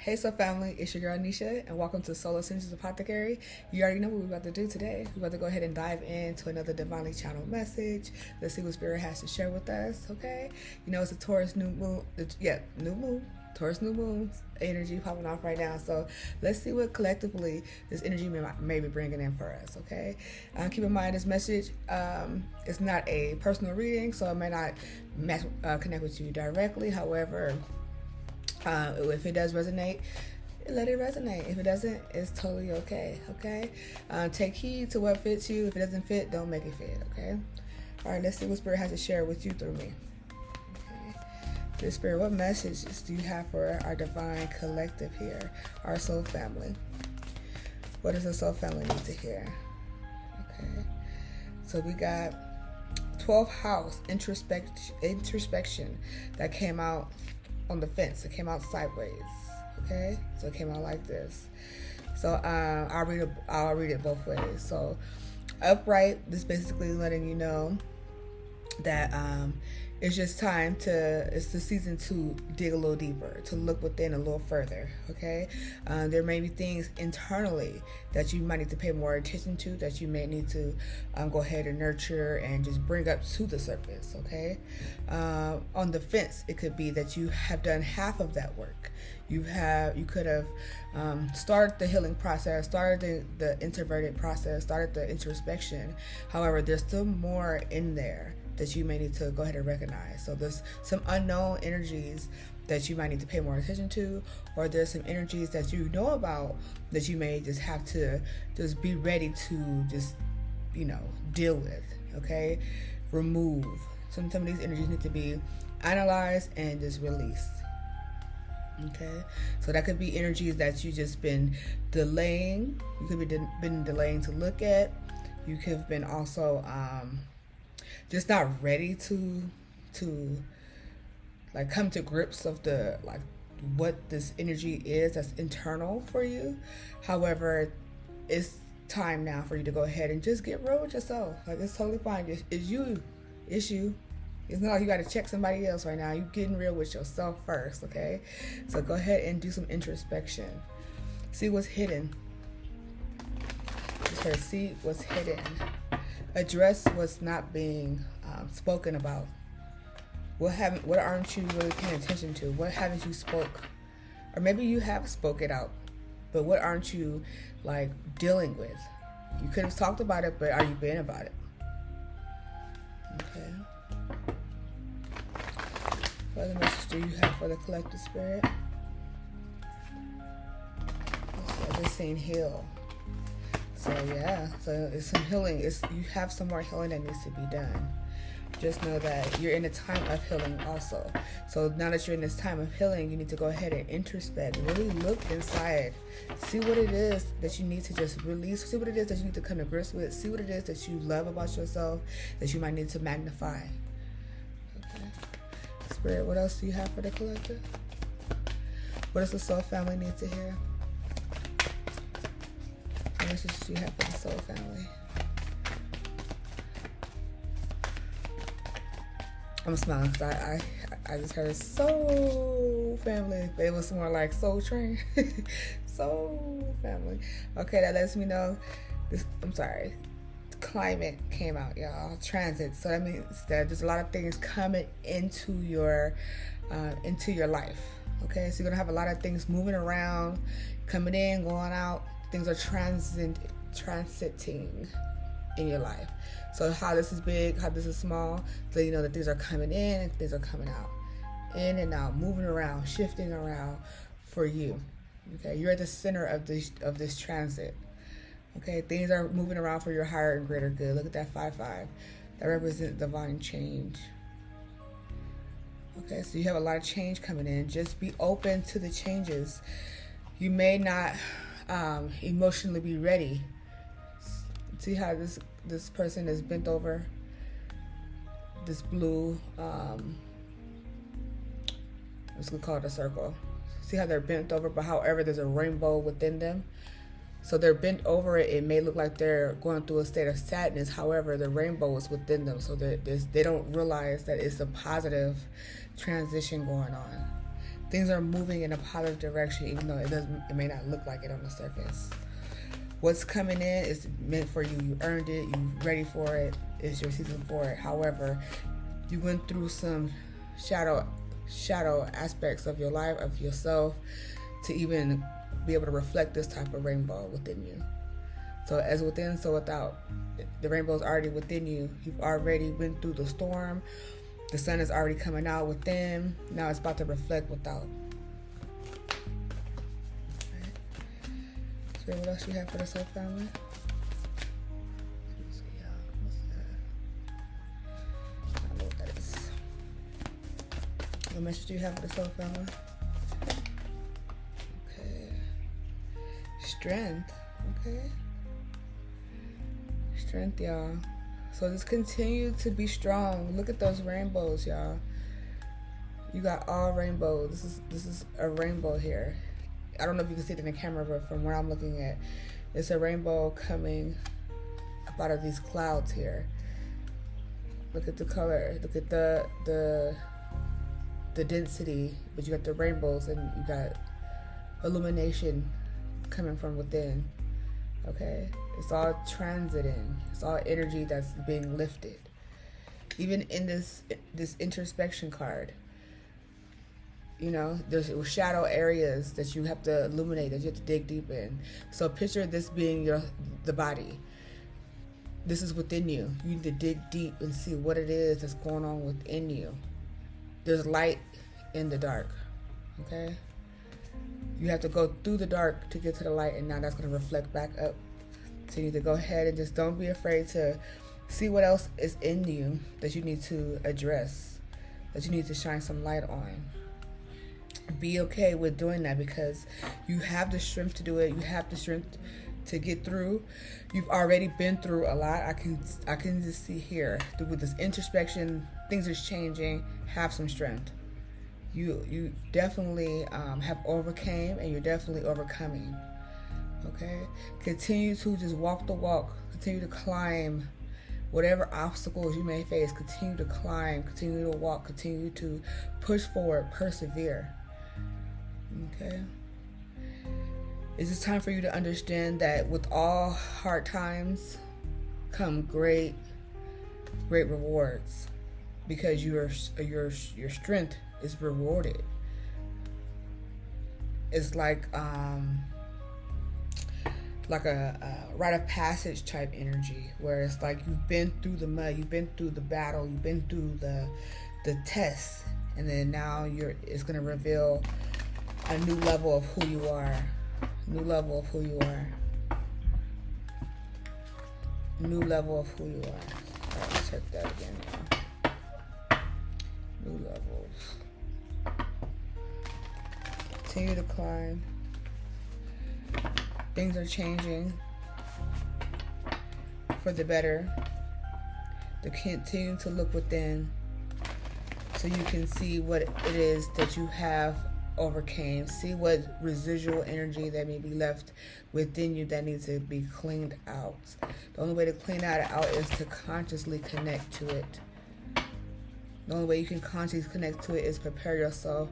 Hey, so family, it's your girl Nisha, and welcome to Solo Essentials Apothecary. You already know what we're about to do today. We're about to go ahead and dive into another divinely channeled message. Let's see what Spirit has to share with us, okay? You know, it's a Taurus new moon. New moon. Taurus new moon energy popping off right now. So let's see what collectively this energy may be bringing in for us, okay? Keep in mind this message, it's not a personal reading, so it may not connect with you directly. However, if it does resonate, let it resonate. If it doesn't, it's totally okay. Take heed to what fits you. If it doesn't fit, don't make it fit. Okay. All right. Let's see what Spirit has to share with you through me. Okay. Dear Spirit, what messages do you have for our divine collective here, our soul family? What does the soul family need to hear? Okay. So we got 12th house introspection that came out on the fence. It came out sideways. Okay, so it came out like this. So I'll read it both ways. So upright, this basically letting you know that it's just time it's the season to dig a little deeper, to look within a little further. Okay, there may be things internally that you might need to pay more attention to, that you may need to go ahead and nurture and just bring up to the surface. Okay, on the fence, it could be that you have done half of that work. You could have started the healing process, started the introverted process, started the introspection. However, there's still more in there that you may need to go ahead and recognize. So there's some unknown energies that you might need to pay more attention to, or there's some energies that you know about that you may just have to just be ready to just, deal with, okay? Remove. Some of these energies need to be analyzed and just released. Okay, so that could be energies that you just been delaying. You could be been delaying to look at. You could have been also just not ready to like come to grips of the what this energy is that's internal for you. However, it's time now for you to go ahead and just get real with yourself. It's totally fine. It's you. It's not like you got to check somebody else right now. You're getting real with yourself first, okay? So go ahead and do some introspection. See what's hidden. Just see what's hidden. Address what's not being spoken about. What aren't you really paying attention to? What haven't you spoke? Or maybe you have spoke it out, but what aren't you dealing with? You could have talked about it, but are you being about it? Okay. What other message do you have for the collective spirit? I just seen heal. So yeah, so it's some healing. You have some more healing that needs to be done. Just know that you're in a time of healing also. So now that you're in this time of healing, you need to go ahead and introspect. Really look inside. See what it is that you need to just release. See what it is that you need to come to grips with. See what it is that you love about yourself that you might need to magnify. Okay. Spirit, what else do you have for the collective? What does the soul family need to hear? What message do you have for the soul family? I'm smiling because I just heard soul family, but it was more like soul train. Soul family. Okay, that lets me know climate came out, y'all. Transit. So that means that there's a lot of things coming into your life. Okay, so you're gonna have a lot of things moving around, coming in, going out. Things are transiting in your life. So how this is big, how this is small, so you know that things are coming in and things are coming out, in and out, moving around, shifting around for you. Okay, you're at the center of this transit. Okay, things are moving around for your higher and greater good. Look at that 5-5. That represents divine change. Okay, so you have a lot of change coming in. Just be open to the changes. You may not emotionally be ready. See how this person is bent over? This blue, I'm just gonna call it a circle. See how they're bent over, but however there's a rainbow within them. So they're bent over it. It may look like they're going through a state of sadness. However, the rainbow is within them. So they don't realize that it's a positive transition going on. Things are moving in a positive direction, even though it may not look like it on the surface. What's coming in is meant for you. You earned it. You're ready for it. It's your season for it. However, you went through some shadow aspects of your life, of yourself, to even be able to reflect this type of rainbow within you. So as within, so without. The rainbow is already within you. You've already went through the storm. The sun is already coming out within. Now it's about to reflect without. So what else you have for the soul family? Let's see, what's that? I don't know what that is. What message do you have for the soul family? Okay. Strength. Okay. Strength, y'all. So just continue to be strong. Look at those rainbows, y'all. You got all rainbows. This is a rainbow here. I don't know if you can see it in the camera, but from where I'm looking at, it's a rainbow coming up out of these clouds here. Look at the color. Look at the density. But you got the rainbows and you got illumination coming from within. Okay? It's all transiting. It's all energy that's being lifted. Even in this introspection card, you know, there's shadow areas that you have to illuminate, that you have to dig deep in. So picture this being the body. This is within you. You need to dig deep and see what it is that's going on within you. There's light in the dark. Okay? You have to go through the dark to get to the light, and now that's going to reflect back up. So you need to go ahead and just don't be afraid to see what else is in you that you need to address, that you need to shine some light on. Be okay with doing that because you have the strength to do it. You have the strength to get through. You've already been through a lot. I can just see here with this introspection, things are changing. Have some strength. You definitely have overcame, and you're definitely overcoming. Okay, continue to just walk the walk. Continue to climb whatever obstacles you may face. Continue to climb. Continue to walk. Continue to push forward. Persevere. Okay. It's just time for you to understand that with all hard times come great rewards, because your strength is rewarded. It's like a rite of passage type energy, where it's like you've been through the mud, you've been through the battle, you've been through the test, and then now it's going to reveal a new level of who you are. New level of who you are. New level of who you are. All right, check that again now. New levels. Continue to climb. Things are changing for the better. To continue to look within so you can see what it is that you have overcame. See what residual energy that may be left within you that needs to be cleaned out. The only way to clean that out is to consciously connect to it. The only way you can consciously connect to it is prepare yourself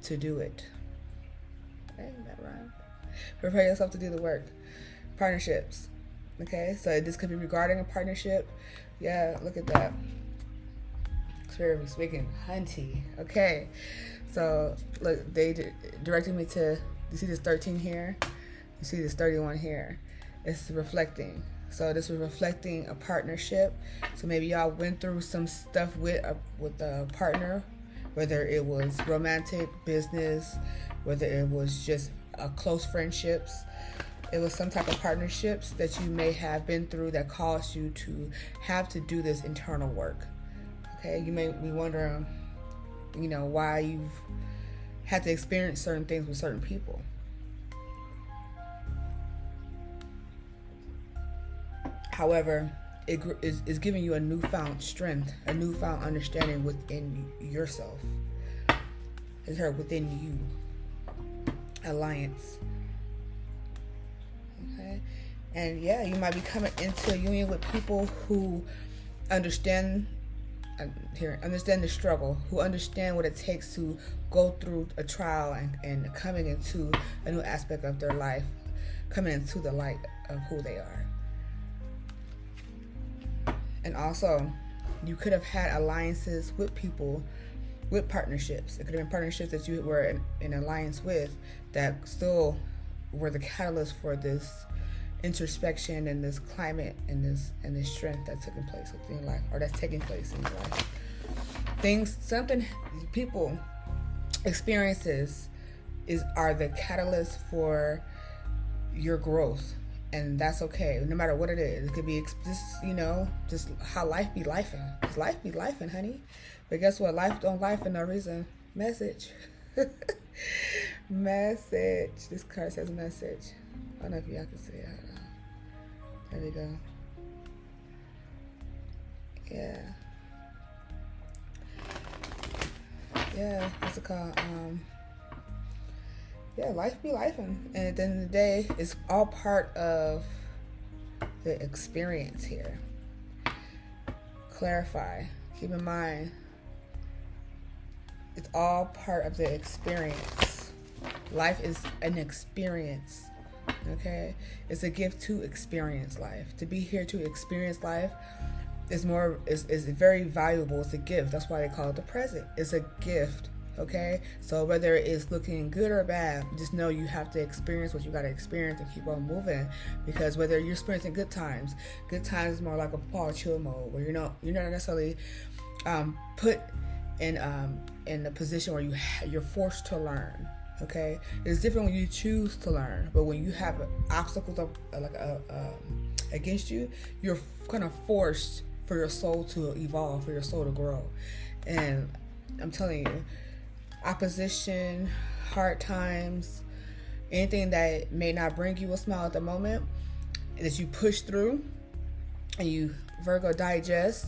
to do it. Ain't that right? Prepare yourself to do the work. Partnerships. Okay, so this could be regarding a partnership. Yeah, look at that. Spirit speaking hunty. Okay, so look, they directed me to, you see this 13 here? You see this 31 here? It's reflecting. So this was reflecting a partnership. So maybe y'all went through some stuff with a partner, whether it was romantic, business, whether it was just close friendships. It was some type of partnerships that you may have been through that caused you to have to do this internal work. Okay, you may be wondering, why you've had to experience certain things with certain people. However, it is giving you a newfound strength, a newfound understanding within yourself. It's her within you. Alliance. Okay, and yeah, you might be coming into a union with people who understand understand the struggle, who understand what it takes to go through a trial and coming into a new aspect of their life, coming into the light of who they are. And also, you could have had alliances with people, with partnerships. It could have been partnerships that you were in alliance with that still were the catalyst for this introspection and this climate and this strength that's taking place within your life, or that's taking place in your life. People, experiences are the catalyst for your growth, and that's okay. No matter what it is, it could be just how life be lifing. Life be lifing, honey. But guess what? Life don't life for no reason. Message. Message. This card says message. I don't know if y'all can see it. There we go. Yeah, what's it called? Life be lifing. And at the end of the day, it's all part of the experience here. Clarify. Keep in mind, it's all part of the experience. Life is an experience. Okay, it's a gift to experience life. To be here to experience life is very valuable. It's a gift. That's why they call it the present. It's a gift. Okay, so whether it's looking good or bad, just know you have to experience what you got to experience and keep on moving. Because whether you're experiencing good times is more like a pause chill mode, where you're not necessarily put in a position where you're forced to learn. Okay, it's different when you choose to learn, but when you have obstacles against you, you're kind of forced for your soul to evolve, for your soul to grow. And I'm telling you, opposition, hard times, anything that may not bring you a smile at the moment, that you push through and you Virgo digest,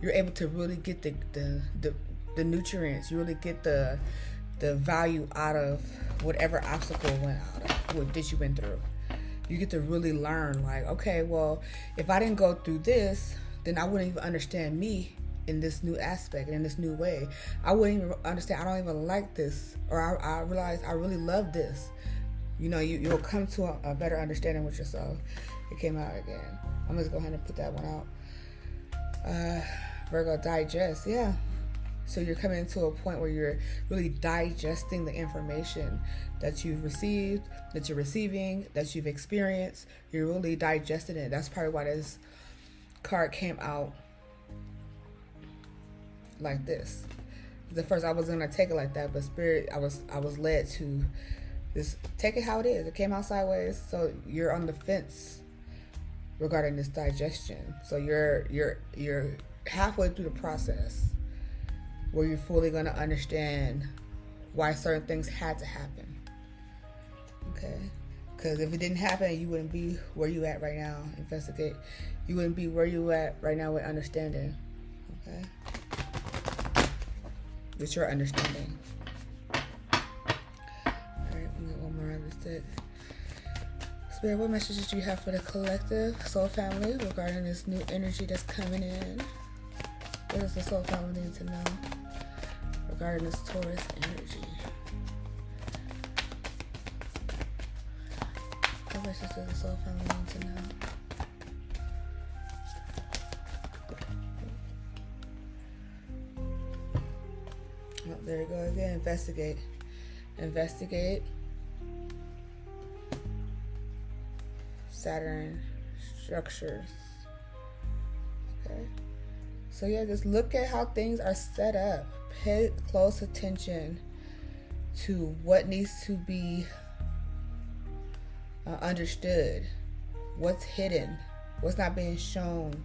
you're able to really get the nutrients. You really get the value out of whatever obstacle that you went through. You get to really learn, like, okay, well, if I didn't go through this, then I wouldn't even understand me in this new aspect, in this new way. I wouldn't even understand, I don't even like this, or I realize I really love this. You'll come to a better understanding with yourself. It came out again. I'm just go ahead and put that one out. Virgo digest, yeah. So you're coming to a point where you're really digesting the information that you've received, that you're receiving, that you've experienced. You're really digesting it. That's probably why this card came out like this. At first I was gonna take it like that, but Spirit, I was led to just take it how it is. It came out sideways, so you're on the fence regarding this digestion. So you're halfway through the process where you're fully gonna understand why certain things had to happen. Okay, because if it didn't happen, you wouldn't be where you at right now. Investigate. You wouldn't be where you at right now with understanding. Okay. With your understanding. Alright, we got one more on this deck. Spirit, what messages do you have for the collective soul family regarding this new energy that's coming in? What does the soul family need to know regarding this Taurus energy? What messages does the soul family need to know? Oh, there you go again. Investigate. Saturn structures. Okay. So yeah, just look at how things are set up. Pay close attention to what needs to be understood. What's hidden? What's not being shown?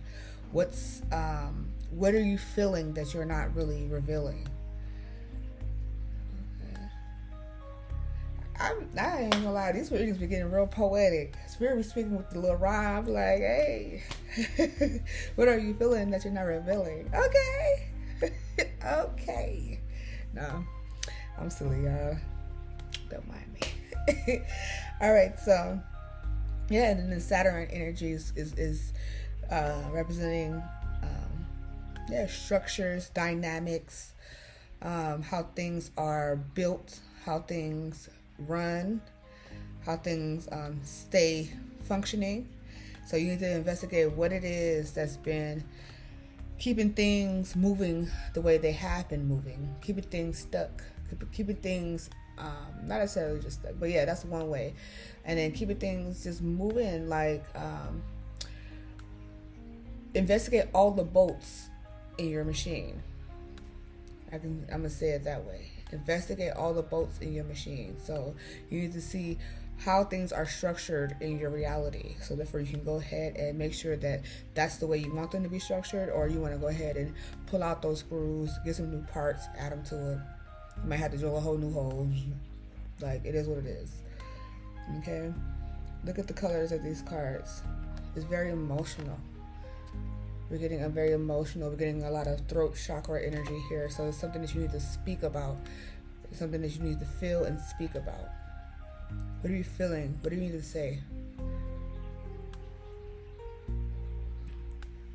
What are you feeling that you're not really revealing? I ain't gonna lie, these readings be getting real poetic. Spirit be speaking with the little rhyme, like, hey, what are you feeling that you're not revealing? Okay. Okay. No, I'm silly, y'all. Don't mind me. All right, so, yeah, and then the Saturn energy is representing yeah, structures, dynamics, how things are built, how things run, how things stay functioning. So you need to investigate what it is that's been keeping things moving the way they have been moving, keeping things stuck, keeping things not necessarily just stuck, but yeah, that's one way. And then keeping things just moving, like investigate all the bolts in your machine. I'm gonna say it that way. Investigate all the bolts in your machine. So you need to see how things are structured in your reality, so therefore you can go ahead and make sure that that's the way you want them to be structured, or you want to go ahead and pull out those screws, get some new parts, add them to it. You might have to drill a whole new hole. Like, it is what it is. Okay, look at the colors of these cards. It's very emotional. We're getting a very emotional, we're getting a lot of throat chakra energy here. So it's something that you need to speak about. It's something that you need to feel and speak about. What are you feeling? What do you need to say?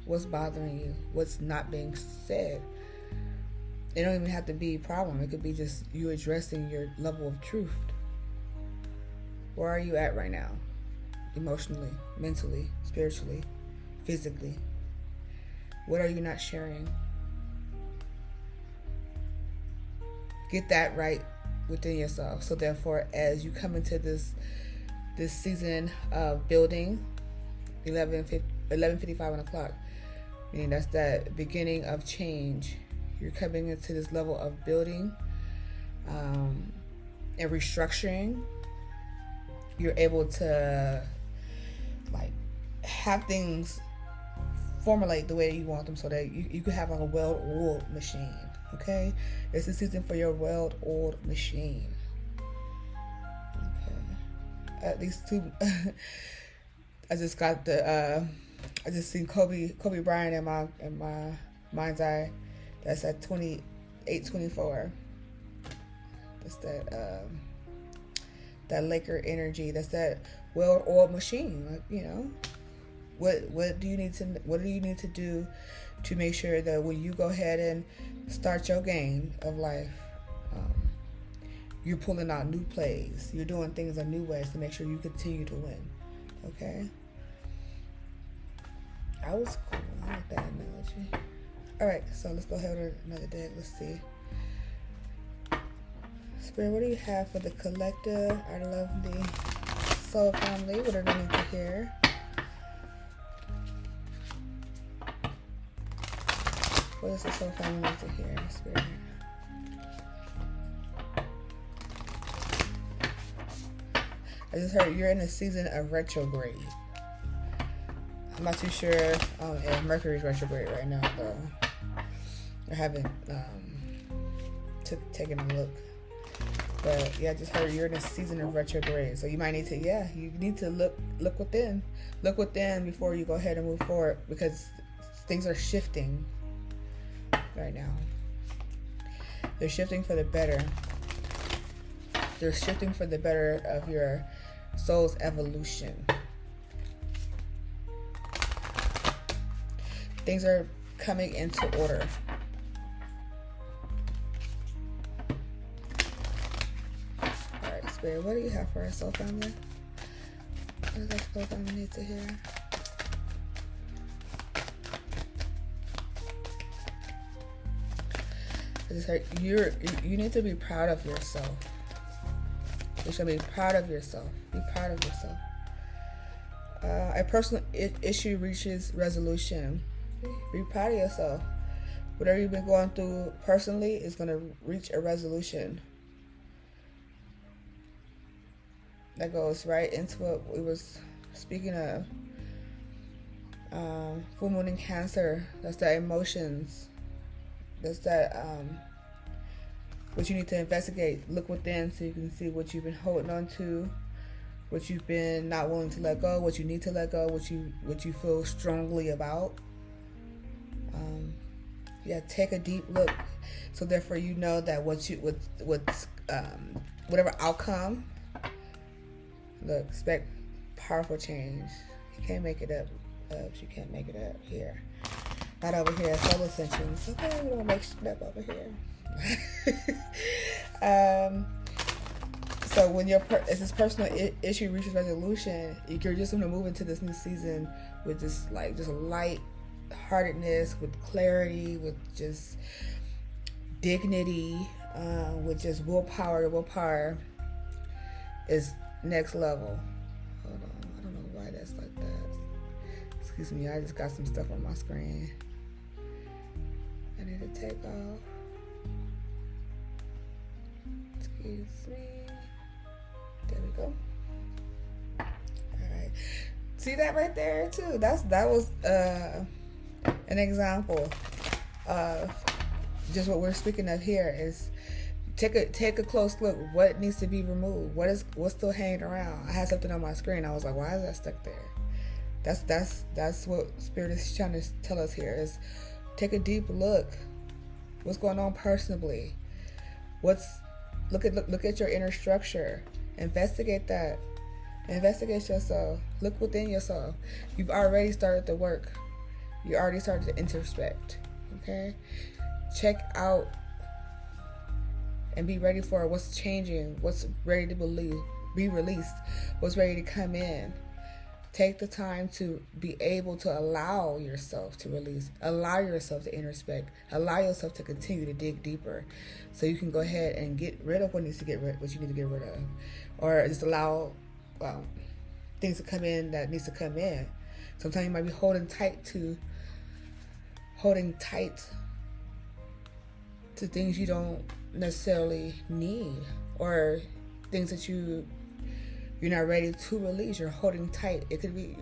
What's bothering you? What's not being said? It don't even have to be a problem. It could be just you addressing your level of truth. Where are you at right now? Emotionally, mentally, spiritually, physically. What are you not sharing? Get that right within yourself. So therefore, as you come into this season of building, 11:55 on the clock, meaning that's that beginning of change. You're coming into this level of building and restructuring. You're able to like have things formulate the way you want them, so that you could have like a well-oiled machine. Okay, it's the season for your well-oiled machine. Okay, at least two. I just got the. I just seen Kobe Bryant in my mind's eye. That's at 28-24. That's that Laker energy. That's that well-oiled machine. Like, you know. What do you need to do to make sure that when you go ahead and start your game of life, you're pulling out new plays, you're doing things in new ways to make sure you continue to win. Okay, I was cool. I like that analogy. All right, so let's go ahead with another deck. Let's see. Spirit, what do you have for the collective? I love the soul family. What do they need to hear? What does the soul family need to hear, Spirit? I just heard you're in a season of retrograde. I'm not too sure if Mercury's retrograde right now, though. I haven't taken a look. But yeah, I just heard you're in a season of retrograde. So you might need to, you need to look within. Look within before you go ahead and move forward, because things are shifting right now. They're shifting for the better. They're shifting for the better of your soul's evolution. Things are coming into order. Alright, Spirit, what do you have for our soul family? What does our soul family need to hear? You need to be proud of yourself. You should be proud of yourself. Be proud of yourself. A personal issue reaches resolution. Be proud of yourself. Whatever you've been going through personally is going to reach a resolution. That goes right into what we was speaking of. Full moon in Cancer. That's the emotions. That's that what you need to investigate. Look within so you can see what you've been holding on to, what you've been not willing to let go, what you need to let go, what you feel strongly about. Take a deep look, so therefore you know that whatever outcome. Look, expect powerful change. You can't make it up. You can't make it up here. Not over here at Soul Ascensions. Okay, we don't make shit up over here. So when as this personal issue reaches resolution, you're just going to move into this new season with this just light heartedness, with clarity, with just dignity, with just willpower. The willpower is next level. Hold on, I don't know why that's like that. Excuse me, I just got some stuff on my screen I need to take off. Excuse me. There we go. All right. See that right there too? That was an example of just what we're speaking of here. Is take a close look. What needs to be removed? What's still hanging around? I had something on my screen. I was like, why is that stuck there? That's what Spirit is trying to tell us here. Is take a deep look. What's going on personally? Look at your inner structure. Investigate that. Investigate yourself. Look within yourself. You've already started the work. You already started to introspect. Okay? Check out and be ready for what's changing, what's ready to be released, what's ready to come in. Take the time to be able to allow yourself to release, allow yourself to introspect, allow yourself to continue to dig deeper, so you can go ahead and get rid of what you need to get rid of, or just allow things to come in that needs to come in. Sometimes you might be holding tight to things you don't necessarily need, or things that you're not ready to release. You're holding tight. It could be,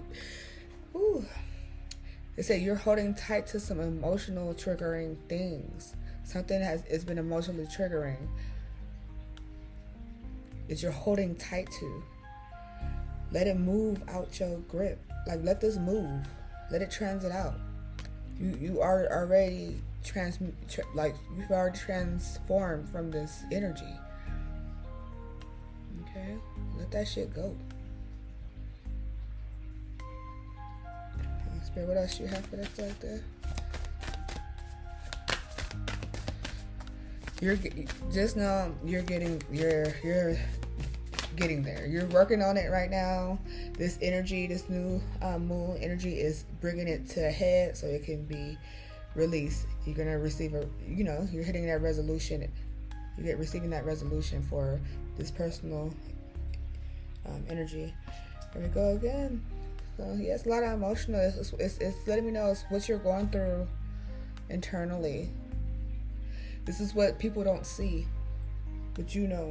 they say you're holding tight to some emotional triggering things. Something has been emotionally triggering that you're holding tight to. Let it move out your grip. Let this move. Let it transit out. You are already you've already transformed from this energy. Okay? Let that shit go. Spirit, what else you have for that collective? You're getting there. You're working on it right now. This energy, this new moon energy is bringing it to a head so it can be released. You're going to receive you're hitting that resolution. You're receiving that resolution for this personal energy. There we go again. So yeah, it's a lot of emotional. It's letting me know what you're going through internally. This is what people don't see, but 12:02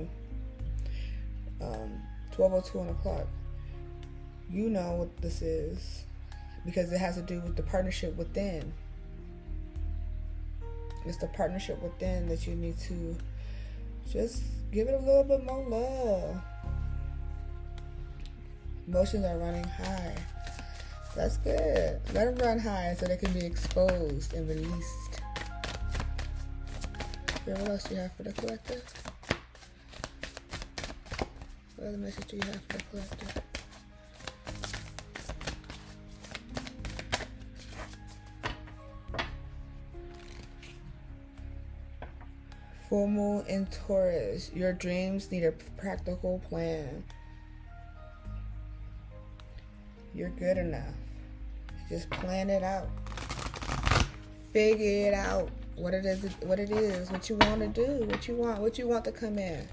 on the clock. You know what this is, because it has to do with the partnership within. It's the partnership within that you need to just give it a little bit more love. Emotions are running high. That's good. Let them run high so they can be exposed and released. What else do you have for the collective? What other message do you have for the collective? Full moon in Taurus. Your dreams need a practical plan. You're good enough. Just plan it out. Figure it out. What it is, what you want to do, what you want to come in,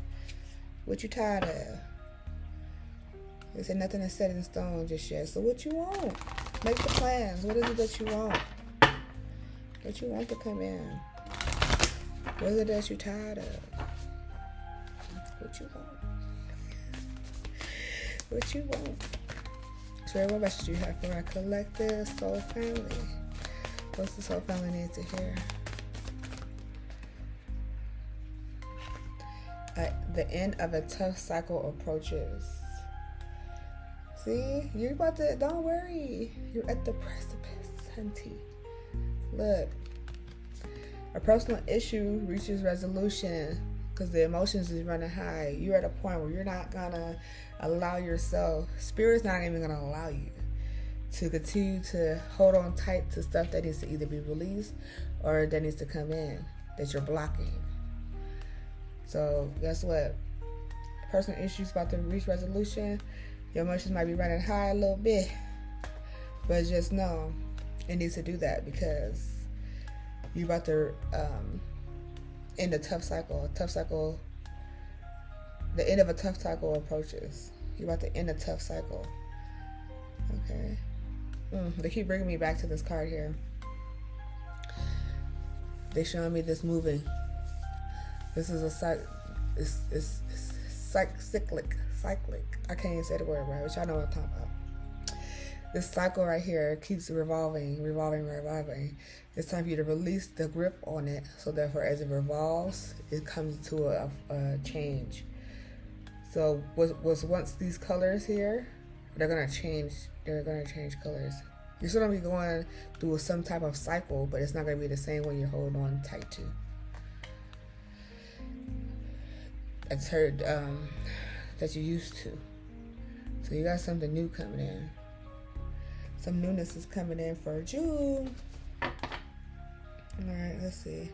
what you tired of. They said nothing is set in stone just yet. So what you want? Make the plans. What is it that you want? What you want to come in? What is it that you're tired of? What you want? What you want? So what message do you have for our collective soul family? What's the soul family need to hear? The end of a tough cycle approaches. See, you're about to, don't worry. You're at the precipice, hunty. Look, a personal issue reaches resolution because the emotions is running high. You're at a point where you're not gonna allow yourself, Spirit's not even gonna allow you to continue to hold on tight to stuff that needs to either be released or that needs to come in that you're blocking. So guess what? Personal issues about to reach resolution. Your emotions might be running high a little bit, but just know it needs to do that because you're about to end a tough cycle. The end of a tough cycle approaches. You're about to end a tough cycle. Okay. They keep bringing me back to this card here. They're showing me this moving. This is a cyclic. I can't even say the word right, but y'all know what I'm talking about. This cycle right here keeps revolving. It's time for you to release the grip on it, so therefore as it revolves, it comes to a change. So was once these colors here, they're gonna change colors. You're still gonna be going through some type of cycle, but it's not gonna be the same one you're holding on tight to. I just heard that you used to. So you got something new coming in. Some newness is coming in for June. Alright, let's see.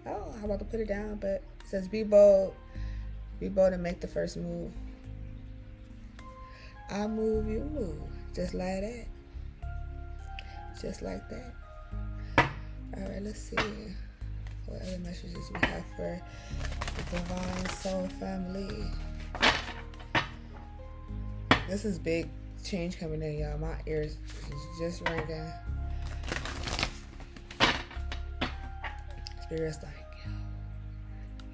Oh, I'm about to put it down, but it says be bold. Be bold and make the first move. I move, you move. Just like that. Just like that. Alright, let's see. What other messages we have for the Divine Soul family? This is big change coming in, y'all. My ears is just ringing. Spirit's like, yo,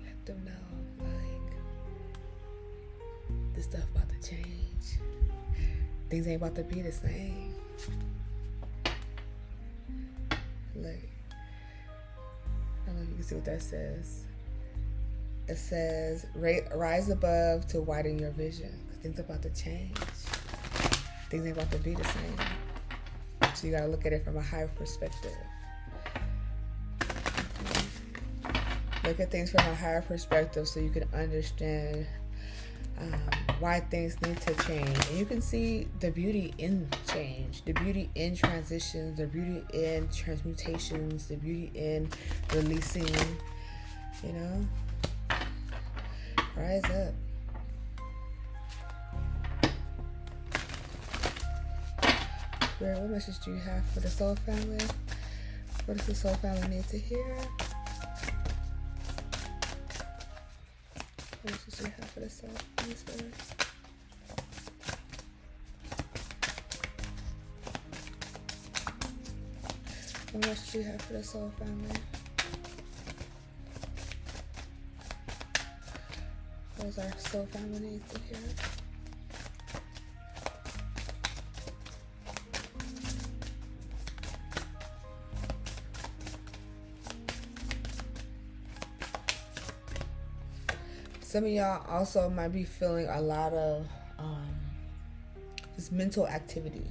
let them know, like, this stuff about to change. Things ain't about to be the same. Like, I don't know if you can see what that says. It says, rise above to widen your vision. Because things are about to change. Things ain't about to be the same. So you got to look at it from a higher perspective. Look at things from a higher perspective so you can understand why things need to change. And you can see the beauty in change, the beauty in transitions, the beauty in transmutations, the beauty in releasing, you know. Rise up. Spirit, what message do you have for the soul family? What does the soul family need to hear? What message do you have for the soul family, Spirit? What message do you have for the soul family? What does our soul family need to hear? Some of y'all also might be feeling a lot of just mental activity.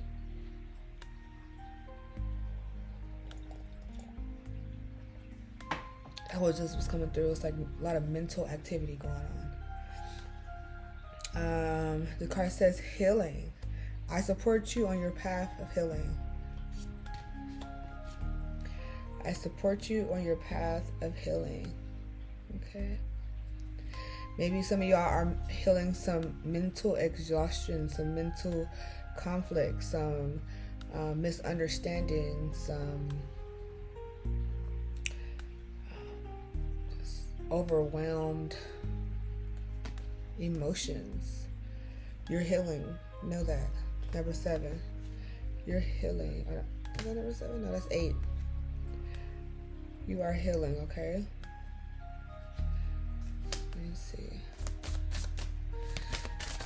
That was coming through. It's like a lot of mental activity going on. The card says healing. I support you on your path of healing. I support you on your path of healing. Okay. Maybe some of y'all are healing some mental exhaustion, some mental conflict, some misunderstandings, some overwhelmed emotions. You're healing. Know that. Number 7. You're healing. Is that number 7? No, that's 8. You are healing, okay? Let me see.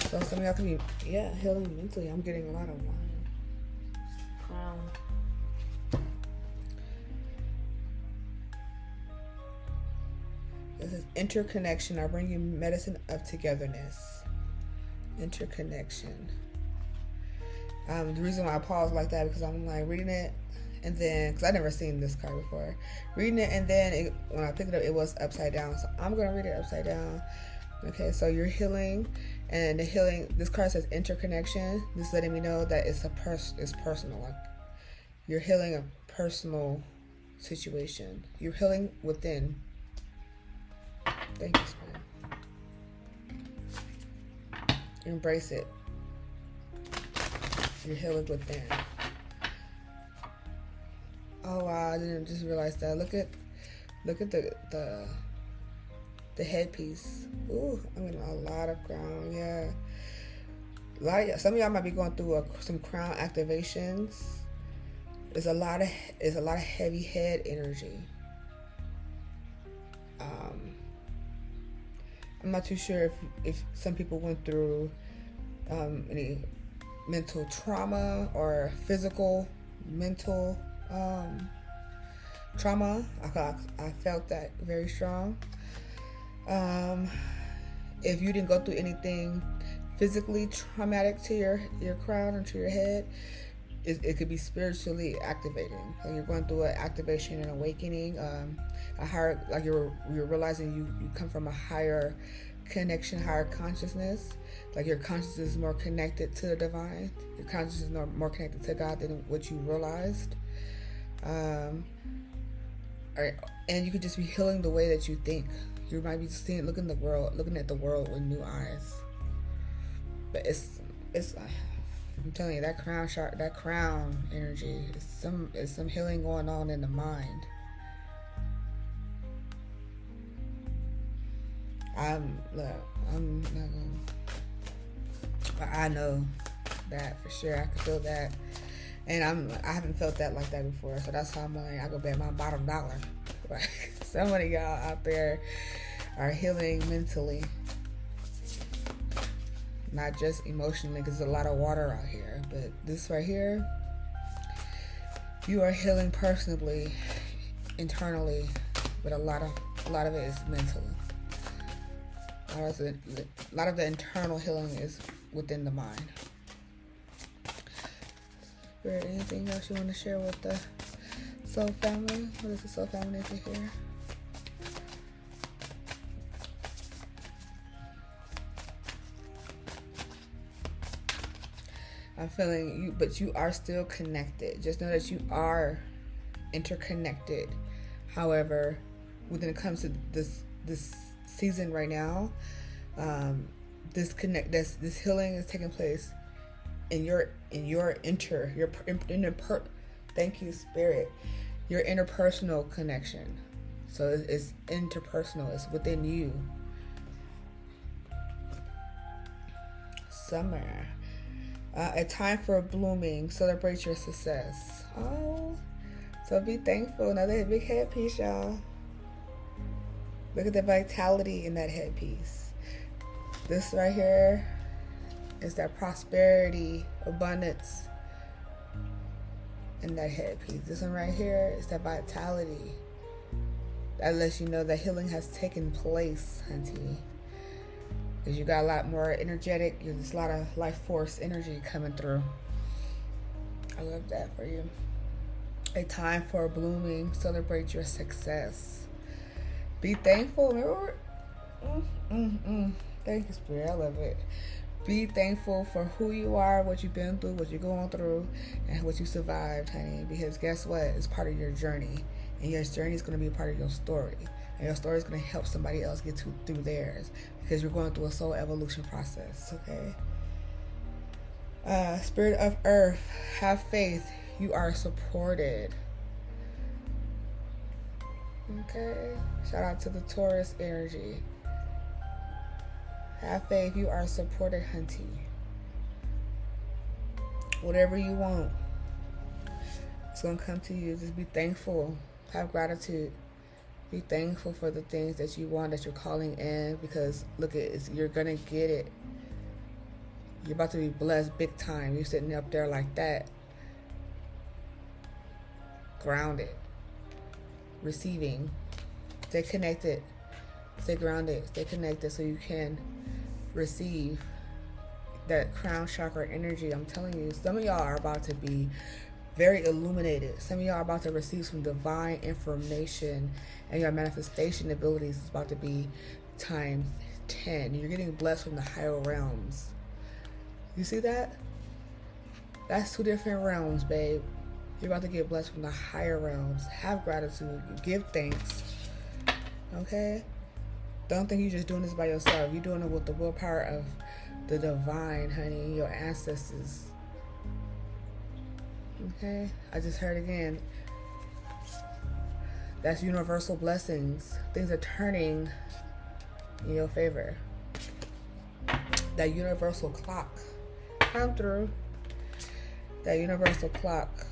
So some of y'all can be, healing mentally. I'm getting a lot of wine. This is interconnection. I bring you medicine of togetherness. Interconnection. The reason why I paused like that because I'm like reading it and then, because I've never seen this card before. Reading it and then when I picked it up, it was upside down. So I'm going to read it upside down. Okay, so you're healing, and the healing, this card says interconnection. This is letting me know that it's personal. Like, you're healing a personal situation. You're healing within. Thank you, Spirit. Embrace it. You're healing within. Oh wow, I didn't just realize that. Look at the headpiece. Ooh, I'm getting a lot of crown. Yeah, some of y'all might be going through some crown activations. It's a lot of heavy head energy. I'm not too sure if some people went through any mental trauma or physical mental trauma. I felt that very strong. If you didn't go through anything physically traumatic to your crown or to your head, it could be spiritually activating. Like you're going through an activation and awakening. A higher, like you're realizing you come from a higher connection, higher consciousness. Like your consciousness is more connected to the divine. Your consciousness is more connected to God than what you realized. And you could just be healing the way that you think. You might be looking at the world with new eyes. But it's I'm telling you, that crown energy is some healing going on in the mind. I'm not gonna, but I know that for sure. I can feel that, and I haven't felt that like that before. So that's how I go bet my bottom dollar. Like some of y'all out there are healing mentally, not just emotionally, because there's a lot of water out here. But this right here, you are healing personally, internally, but a lot of it is mentally. A lot of the internal healing is within the mind. Spirit, anything else you want to share with the soul family? What is the soul family for here? I'm feeling you, but you are still connected. Just know that you are interconnected. However, when it comes to this season right now, this healing is taking place in your thank you, Spirit, your interpersonal connection. So it's interpersonal. It's within you. Summer. A time for blooming. Celebrate your success. Oh, so be thankful. Another big headpiece, y'all. Look at the vitality in that headpiece. This right here is that prosperity, abundance in that headpiece. This one right here is that vitality. That lets you know that healing has taken place, hunty. Because you got a lot more energetic. There's a lot of life force energy coming through. I love that for you. A time for blooming. Celebrate your success. Be thankful. Remember? Thank you, Spirit. I love it. Be thankful for who you are, what you've been through, what you're going through, and what you survived, honey. Because guess what? It's part of your journey. And your journey is going to be a part of your story. And your story is going to help somebody else get through theirs. Because you're going through a soul evolution process, okay? Spirit of Earth, have faith. You are supported. Okay? Shout out to the Taurus energy. Have faith. You are supported, hunty. Whatever you want, it's going to come to you. Just be thankful. Have gratitude. Be thankful for the things that you want, that you're calling in, because look at it, you're gonna get it. You're about to be blessed big time. You're sitting up there like that, grounded, receiving. Stay connected, stay grounded, stay connected, so you can receive that crown chakra energy. I'm telling you, some of y'all are about to be very illuminated. Some of y'all are about to receive some divine information, and your manifestation abilities is about to be times 10. You're getting blessed from the higher realms. You see that? That's 2 different realms, babe. You're about to get blessed from the higher realms. Have gratitude. Give thanks. Okay? Don't think you're just doing this by yourself. You're doing it with the willpower of the divine, honey. Your ancestors. Okay? I just heard again. That's universal blessings. Things are turning in your favor. That universal clock. Come through. That universal clock.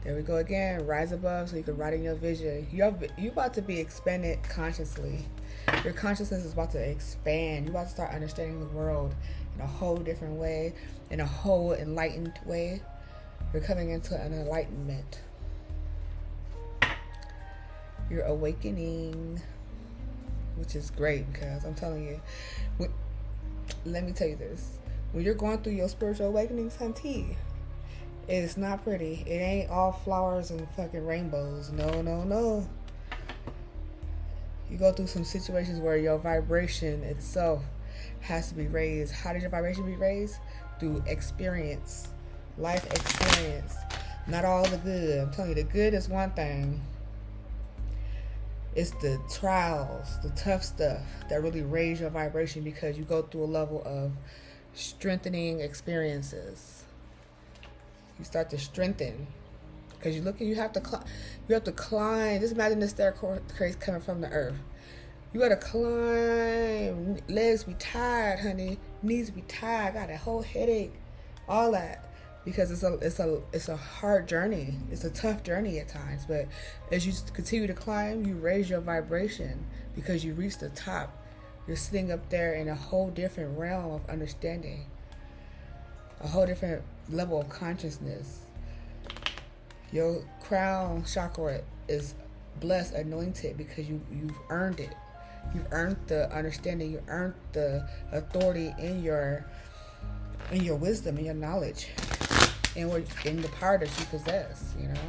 There we go again. Rise above so you can write in your vision. You're about to be expanded consciously. Your consciousness is about to expand. You're about to start understanding the world in a whole different way. In a whole enlightened way. You're coming into an enlightenment. You're awakening. Which is great because I'm telling you. Let me tell you this. When you're going through your spiritual awakenings, hunty, it's not pretty. It ain't all flowers and fucking rainbows. No, no, no. You go through some situations where your vibration itself has to be raised. How did your vibration be raised? Through experience. Life experience. Not all the good. I'm telling you, the good is one thing. It's the trials, the tough stuff that really raise your vibration because you go through a level of strengthening experiences. You start to strengthen because you have to climb. Just imagine the staircase coming from the earth. You gotta climb. Legs be tired, honey. Knees be tired. Got a whole headache. All that because it's a hard journey. It's a tough journey at times. But as you continue to climb, you raise your vibration because you reach the top. You're sitting up there in a whole different realm of understanding. A whole different level of consciousness. Your crown chakra is blessed, anointed because you've earned it. You've earned the understanding. You earned the authority in your wisdom, in your knowledge, in the power that you possess. You know.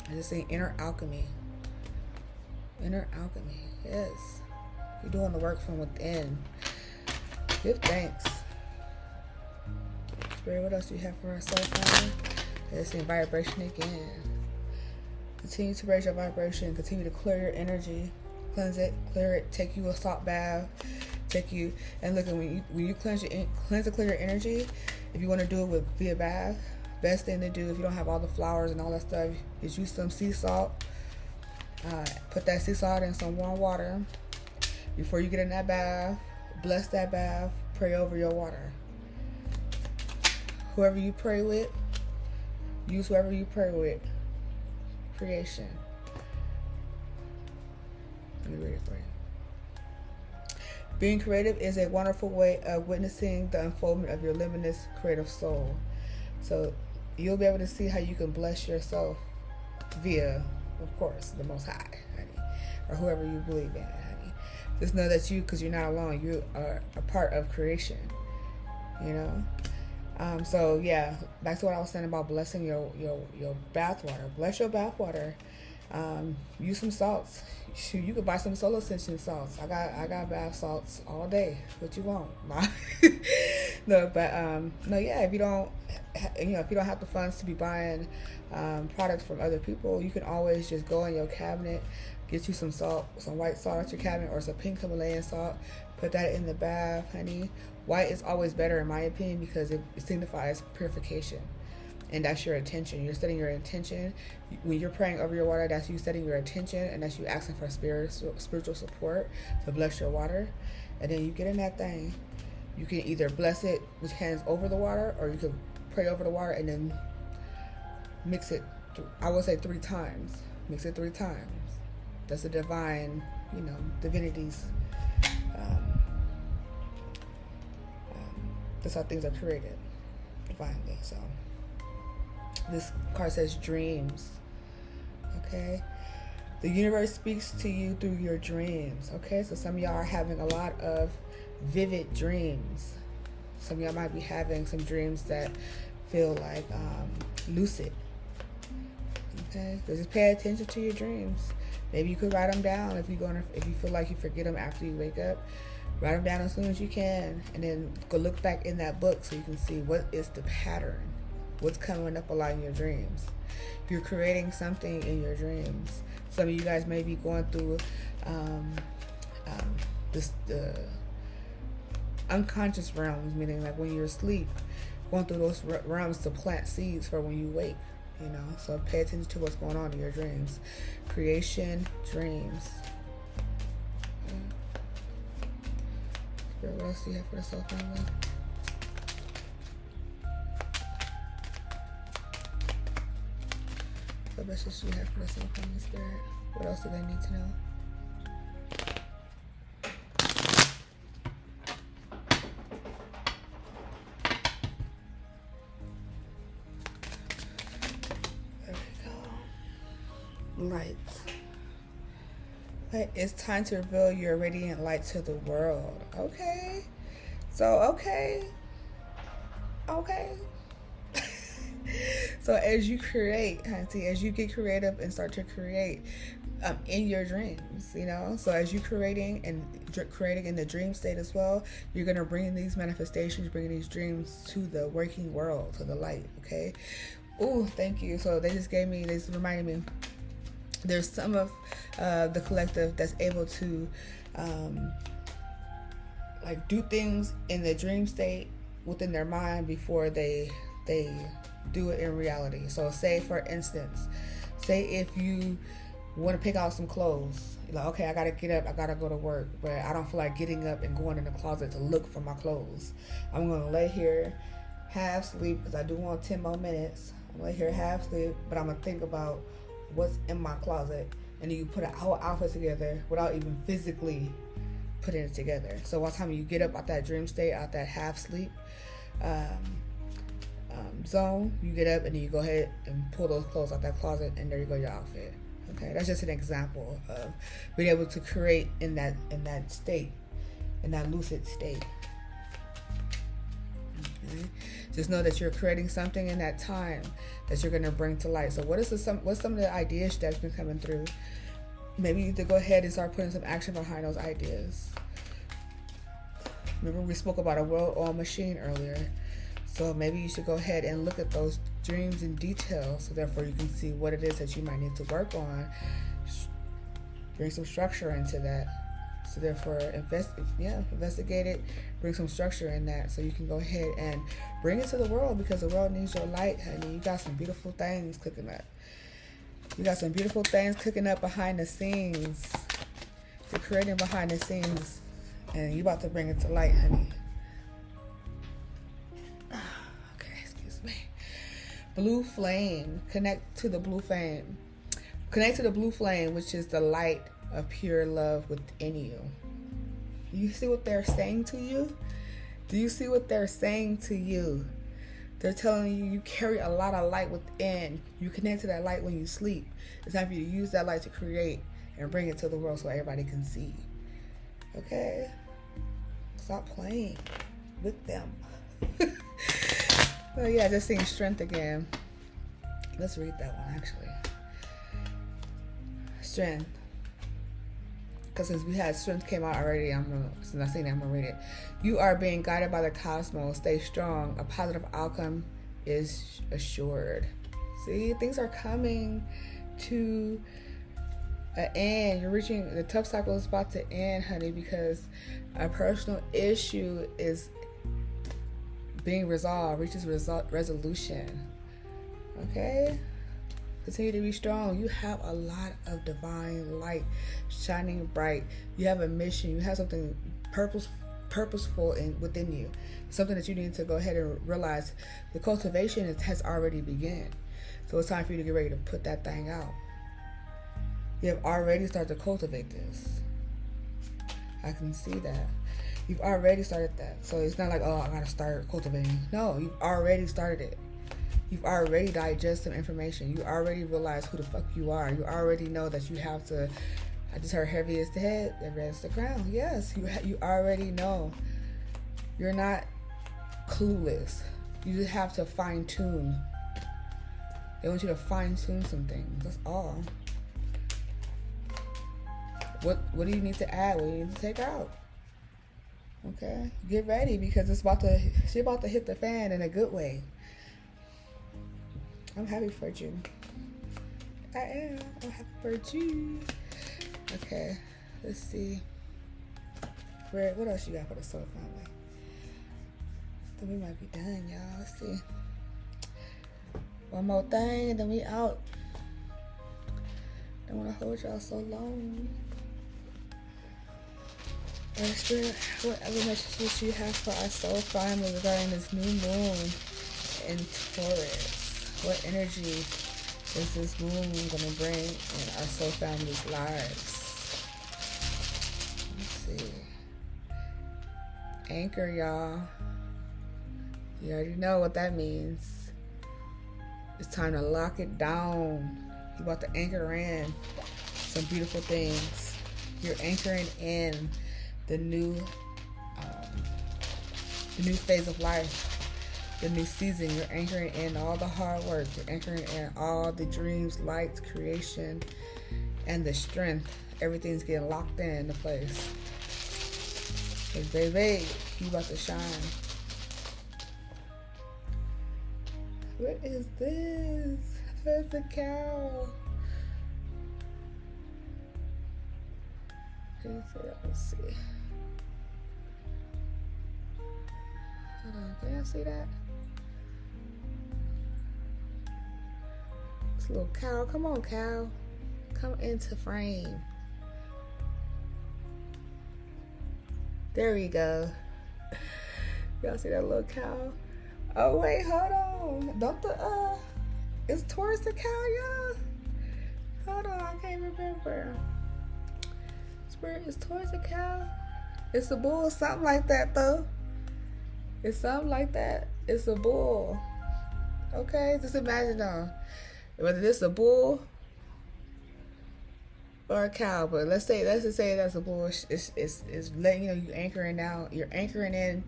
I just say inner alchemy. Inner alchemy. Yes. You're doing the work from within. Give thanks. Spirit, what else do you have for ourselves, Father? Let's see, vibration again. Continue to raise your vibration. Continue to clear your energy. Cleanse it, clear it. Take you a salt bath. And look, when you cleanse and clear your energy, if you want to do it via bath, best thing to do if you don't have all the flowers and all that stuff is use some sea salt. Put that sea salt in some warm water before you get in that bath. Bless that bath. Pray over your water. Whoever you pray with, use whoever you pray with. Creation. Let me read it for you. Being creative is a wonderful way of witnessing the unfoldment of your limitless creative soul. So you'll be able to see how you can bless yourself via, of course, the Most High, honey, or whoever you believe in, honey. Just know that because you're not alone, you are a part of creation, you know. So yeah, back to what I was saying about blessing your bath water. Bless your bath water. Use some salts. Shoot, you could buy some solar ascension salts. I got bath salts all day. What you want? No, but no, yeah. If you don't have the funds to be buying products from other people, you can always just go in your cabinet, get you some salt, some white salt at your cabinet, or some pink Himalayan salt. Put that in the bath, honey. White is always better in my opinion because it signifies purification. And that's your intention. You're setting your intention. When you're praying over your water, that's you setting your intention, and that's you asking for spiritual support to bless your water. And then you get in that thing. You can either bless it with hands over the water, or you can pray over the water and then mix it. I would say 3 times. Mix it 3 times. That's the divine, divinities. That's how things are created divinely. So this card says dreams. Okay, the universe speaks to you through your dreams. Okay, so some of y'all are having a lot of vivid dreams. Some of y'all might be having some dreams that feel like lucid. Okay, so just pay attention to your dreams. Maybe you could write them down if you feel like you forget them after you wake up. Write them down as soon as you can, and then go look back in that book so you can see what is the pattern, what's coming up a lot in your dreams. You're creating something in your dreams. Some of you guys may be going through the unconscious realms, meaning like when you're asleep, going through those realms to plant seeds for when you wake. You know, so pay attention to what's going on in your dreams. Creation, dreams. Okay. What else do you have for the soul family? What message do you have for the soul family spirit? What else do they need to know? Light. It's time to reveal your radiant light to the world. Okay. So, okay. So as you create, as you get creative and start to create in your dreams, you know, so as you creating in the dream state as well, you're going to bring these manifestations, bringing these dreams to the working world, to the light. Okay. Oh, thank you. So they just reminded me. There's some of the collective that's able to like do things in the dream state within their mind before they do it in reality. So say for instance, if you want to pick out some clothes, you're like, okay, I gotta get up, I gotta go to work, but I don't feel like getting up and going in the closet to look for my clothes. I'm gonna lay here half sleep because I do want 10 more minutes. I'm gonna lay here half sleep, but I'm gonna think about what's in my closet, and then you put a whole outfit together without even physically putting it together. So by the time you get up out that dream state, out that half sleep zone, you get up and then you go ahead and pull those clothes out that closet, and there you go, your outfit. Okay, that's just an example of being able to create in that state, in that lucid state. Okay. Just know that you're creating something in that time that you're going to bring to light. So what's some of the ideas that's been coming through? Maybe you need to go ahead and start putting some action behind those ideas. Remember we spoke about a well-oiled machine earlier. So maybe you should go ahead and look at those dreams in detail, so therefore you can see what it is that you might need to work on. Bring some structure into that. So therefore, investigate it, bring some structure in that, so you can go ahead and bring it to the world, because the world needs your light, honey. You got some beautiful things cooking up. You got some beautiful things cooking up behind the scenes. You're creating behind the scenes, and you're about to bring it to light, honey. Okay, excuse me. Blue flame. Connect to the blue flame. Connect to the blue flame, which is the light of pure love within you. You see what they're saying to you? Do you see what they're saying to you? They're telling you you carry a lot of light within. You connect to that light when you sleep. It's time for you to use that light to create and bring it to the world so everybody can see. Okay? Stop playing with them. So yeah, just seeing strength again. Let's read that one actually. Strength. Because since we had strength came out already, since I seen it, I'm gonna read it. You are being guided by the cosmos. Stay strong. A positive outcome is assured. See, things are coming to an end. You're reaching, the tough cycle is about to end, honey, because a personal issue is being resolved, reaches resolution. Okay? Continue to be strong. You have a lot of divine light shining bright. You have a mission. You have something purposeful within you. Something that you need to go ahead and realize the cultivation has already begun. So it's time for you to get ready to put that thing out. You have already started to cultivate this. I can see that. You've already started that. So it's not like, oh, I gotta start cultivating. No, you've already started it. You've already digested some information. You already realize who the fuck you are. You already know that you have to, I just heard heavy is the head, heavy is the crown. Yes, you already know. You're not clueless. You just have to fine tune They want you to fine-tune some things. That's all. What do you need to add? What do you need to take out? Okay? Get ready, because she's about to hit the fan in a good way. I'm happy for you. I am. I'm happy for you. Okay. Let's see. What else you got for the soul family? I think we might be done, y'all. Let's see. One more thing, and then we out. Don't want to hold y'all so long. Spirit, whatever messages you have for our soul family regarding this new moon in Taurus. What energy is this moon going to bring in our soul family's lives? Let's see. Anchor, y'all. You already know what that means. It's time to lock it down. You're about to anchor in some beautiful things. You're anchoring in the new phase of life, the new season. You're anchoring in all the hard work. You're anchoring in all the dreams, lights, creation, and the strength. Everything's getting locked into place. Hey, baby, you about to shine. What is this? There's a cow. Let's see. Hold on, can y'all see that? This little cow. Come on, cow. Come into frame. There we go. Y'all see that little cow? Oh wait, hold on. Don't is Taurus a cow, y'all? Hold on, I can't remember. Spirit, is Taurus a cow? It's a bull, something like that though. It's something like that. It's a bull. Okay, just imagine whether this is a bull or a cow, but let's just say that's a bull. It's letting you know you're anchoring out. You're anchoring in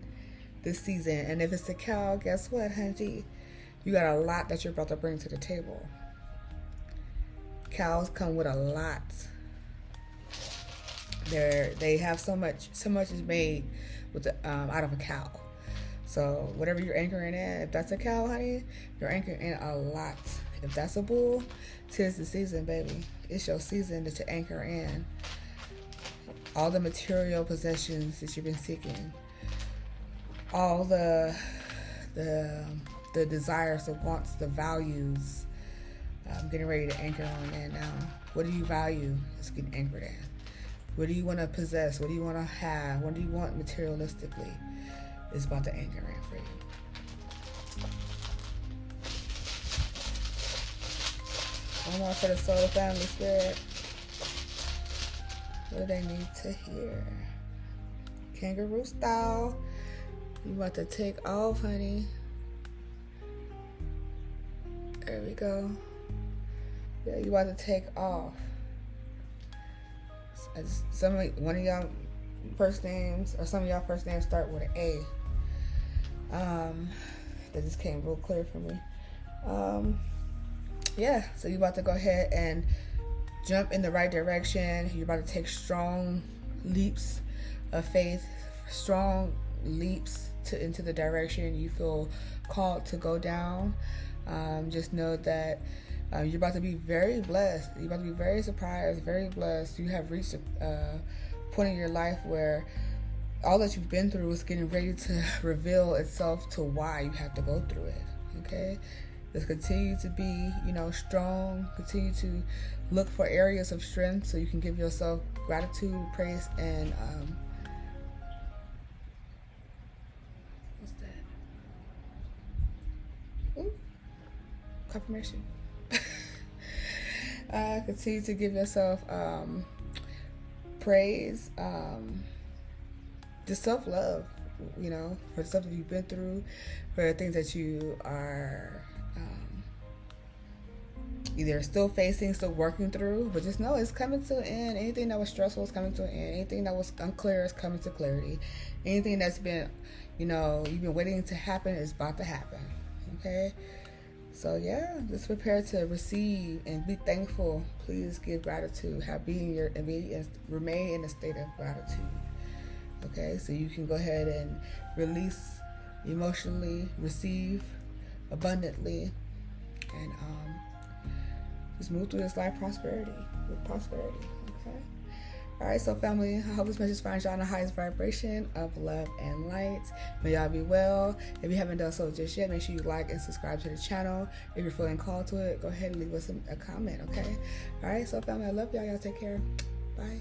this season, and if it's a cow, guess what, honey? You got a lot that you're about to bring to the table. Cows come with a lot. They have so much is made with out of a cow. So whatever you're anchoring in, if that's a cow, honey, you're anchoring in a lot. If that's a bull, 'tis the season, baby. It's your season to anchor in all the material possessions that you've been seeking, all the desires, the wants, the values. I'm getting ready to anchor on in now. What do you value? It's getting anchored in. What do you want to possess? What do you want to have? What do you want materialistically? It's about to anchor in for you. One more for the soul family, spirit. What do they need to hear? Kangaroo style. You about to take off, honey. There we go. Yeah, you about to take off. One of y'all first names, or some of y'all first names start with an A. That just came real clear for me. Yeah, so you about to go ahead and jump in the right direction. You're about to take strong leaps of faith, strong leaps into the direction you feel called to go down. Just know that you're about to be very blessed. You're about to be very surprised, very blessed. You have reached a point in your life where all that you've been through is getting ready to reveal itself to why you have to go through it. Okay? Just continue to be, strong. Continue to look for areas of strength so you can give yourself gratitude, praise, and what's that? Ooh, confirmation. Continue to give yourself praise, just self-love, for stuff that you've been through, for the things that you are either still facing, still working through, but just know it's coming to an end. Anything that was stressful is coming to an end. Anything that was unclear is coming to clarity. Anything that's been, you've been waiting to happen is about to happen. Okay? So yeah, just prepare to receive and be thankful. Please give gratitude. Remain in a state of gratitude. Okay, so you can go ahead and release emotionally, receive abundantly, and just move through this life with prosperity. Okay. All right, so family, I hope this message finds y'all in the highest vibration of love and light. May y'all be well. If you haven't done so just yet, make sure you like and subscribe to the channel. If you're feeling called to it, go ahead and leave us a comment, okay? All right, so family, I love y'all. Y'all take care. Bye.